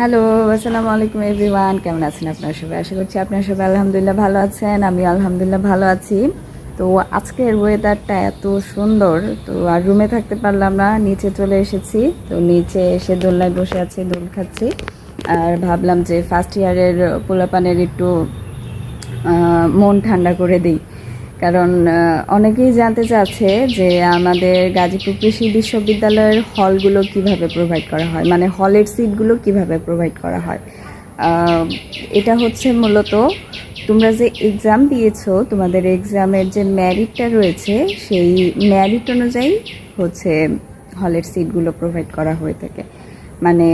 Hello, আসসালামু আলাইকুম everyone. কেমন আছেন আপনারা সবাই? আশা করছি আপনারা সবাই আলহামদুলিল্লাহ ভালো আছেন। আমি আলহামদুলিল্লাহ ভালো আছি। তো আজকের ওয়েদারটা এত সুন্দর, তো আর রুমে থাকতে পারলাম না, নিচে চলে এসেছি। তো নিচে এসে দোলনায় বসে আছি, দোল খাচ্ছি। আর ভাবলাম যে ফার্স্ট ইয়ারের পোলাপানের একটু মন ঠান্ডা করে দিই। কারণ অনেকেই জানতে চাচ্ছে যে আমাদের গাজীপুর কৃষি বিশ্ববিদ্যালয়ের হলগুলো কিভাবে প্রোভাইড করা হয়, মানে হলের সিটগুলো কিভাবে প্রোভাইড করা হয়। এটা হচ্ছে মূলত তোমরা যে এক্সাম দিয়েছো, তোমাদের এক্সামের যে ম্যারিটটা রয়েছে সেই ম্যারিট অনুযায়ী হচ্ছে হলের সিটগুলো প্রোভাইড করা হয়ে থাকে। মানে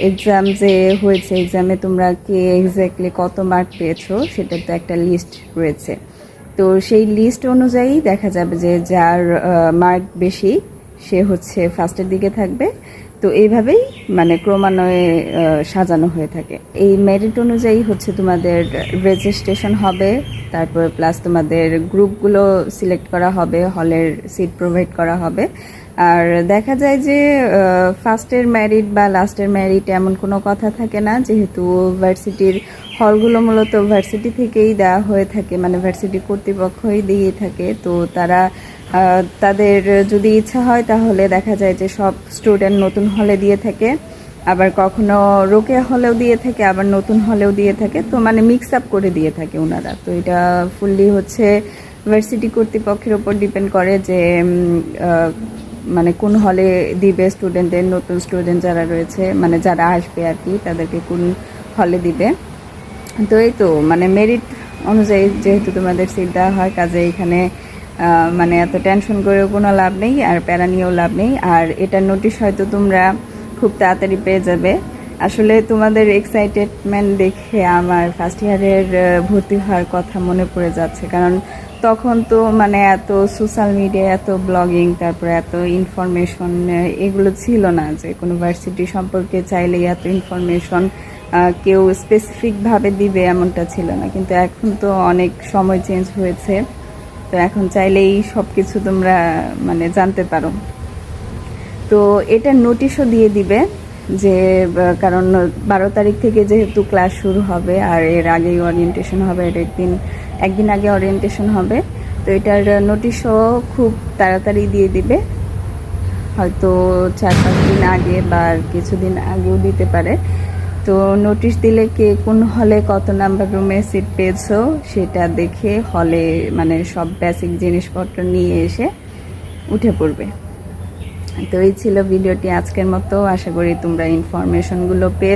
এক্সাম যে হয়েছে, এক্সামে তোমরা কে এক্স্যাক্টলি কত মার্ক পেয়েছো সেটার তো একটা লিস্ট রয়েছে। তো সেই লিস্ট অনুযায়ী দেখা যাবে যে যার মার্ক বেশি সে হচ্ছে ফার্স্টের দিকে থাকবে। তো এইভাবেই মানে ক্রমান্বয়ে সাজানো হয়ে থাকে। এই মেরিট অনুযায়ী হচ্ছে তোমাদের রেজিস্ট্রেশন হবে, তারপর প্লাস তোমাদের গ্রুপগুলো সিলেক্ট করা হবে, হলের সিট প্রোভাইড করা হবে। আর দেখা যায় যে ফার্স্টের ম্যারিট বা লাস্টের ম্যারিট এমন কোনো কথা থাকে না, যেহেতু ভার্সিটির হলগুলো মূলত ভার্সিটি থেকেই দেওয়া হয়ে থাকে, মানে ভার্সিটি কর্তৃপক্ষই দিয়ে থাকে। তো তারা তাদের যদি ইচ্ছা হয় তাহলে দেখা যায় যে সব স্টুডেন্ট নতুন হলে দিয়ে থাকে, আবার কখনো রোকেয়া হলেও দিয়ে থাকে, আবার নতুন হলেও দিয়ে থাকে। তো মানে মিক্স আপ করে দিয়ে থাকে ওনারা। তো এটা ফুললি হচ্ছে ভার্সিটি কর্তৃপক্ষের ওপর ডিপেন্ড করে যে মানে কোন হলে দিবে স্টুডেন্টদের, নতুন স্টুডেন্ট যারা রয়েছে মানে যারা আসবে আর কি, তাদেরকে কোন হলে দিবে। তো এই তো মানে মেরিট অনুযায়ী যেহেতু তোমাদের সিট দেওয়া হয়, কাজে এখানে মানে এত টেনশন করেও কোনো লাভ নেই, আর প্যারা নিয়েও লাভ নেই। আর এটার নোটিশ হয়তো তোমরা খুব তাড়াতাড়ি পেয়ে যাবে। আসলে তোমাদের এক্সাইটেডমেন্ট দেখে আমার ফার্স্ট ইয়ারের ভর্তি হওয়ার কথা মনে পড়ে যাচ্ছে। কারণ তখন তো মানে এত সোশ্যাল মিডিয়া, এত ব্লগিং, তারপরে এত ইনফরমেশন এগুলো ছিল না, যে কোনো ভার্সিটি সম্পর্কে চাইলেই এত ইনফরমেশন কেউ স্পেসিফিকভাবে দিবে এমনটা ছিল না। কিন্তু এখন তো অনেক সময় চেঞ্জ হয়েছে, তো এখন চাইলেই সব কিছু তোমরা মানে জানতে পারো। তো এটা নোটিশও দিয়ে দিবে যে কারণ 12 তারিখ থেকে যেহেতু ক্লাস শুরু হবে, আর এর আগেই ওরিয়েন্টেশন হবে, এর একদিন আগে ওরিয়েন্টেশন হবে। তো এটার নোটিশও খুব তাড়াতাড়ি দিয়ে দিবে, হয়তো 4-5 দিন আগে বা কিছুদিন আগেও দিতে পারে। তো নোটিশ দিলে কে কোন হলে কত নাম্বার রুমে সিট পেয়েছো সেটা দেখে হলে মানে সব বেসিক জিনিসপত্র নিয়ে এসে উঠে পড়বে। তো এই ছিল ভিডিওটি আজকের মতো। আশা করি তোমরা ইনফরমেশনগুলো পেয়ে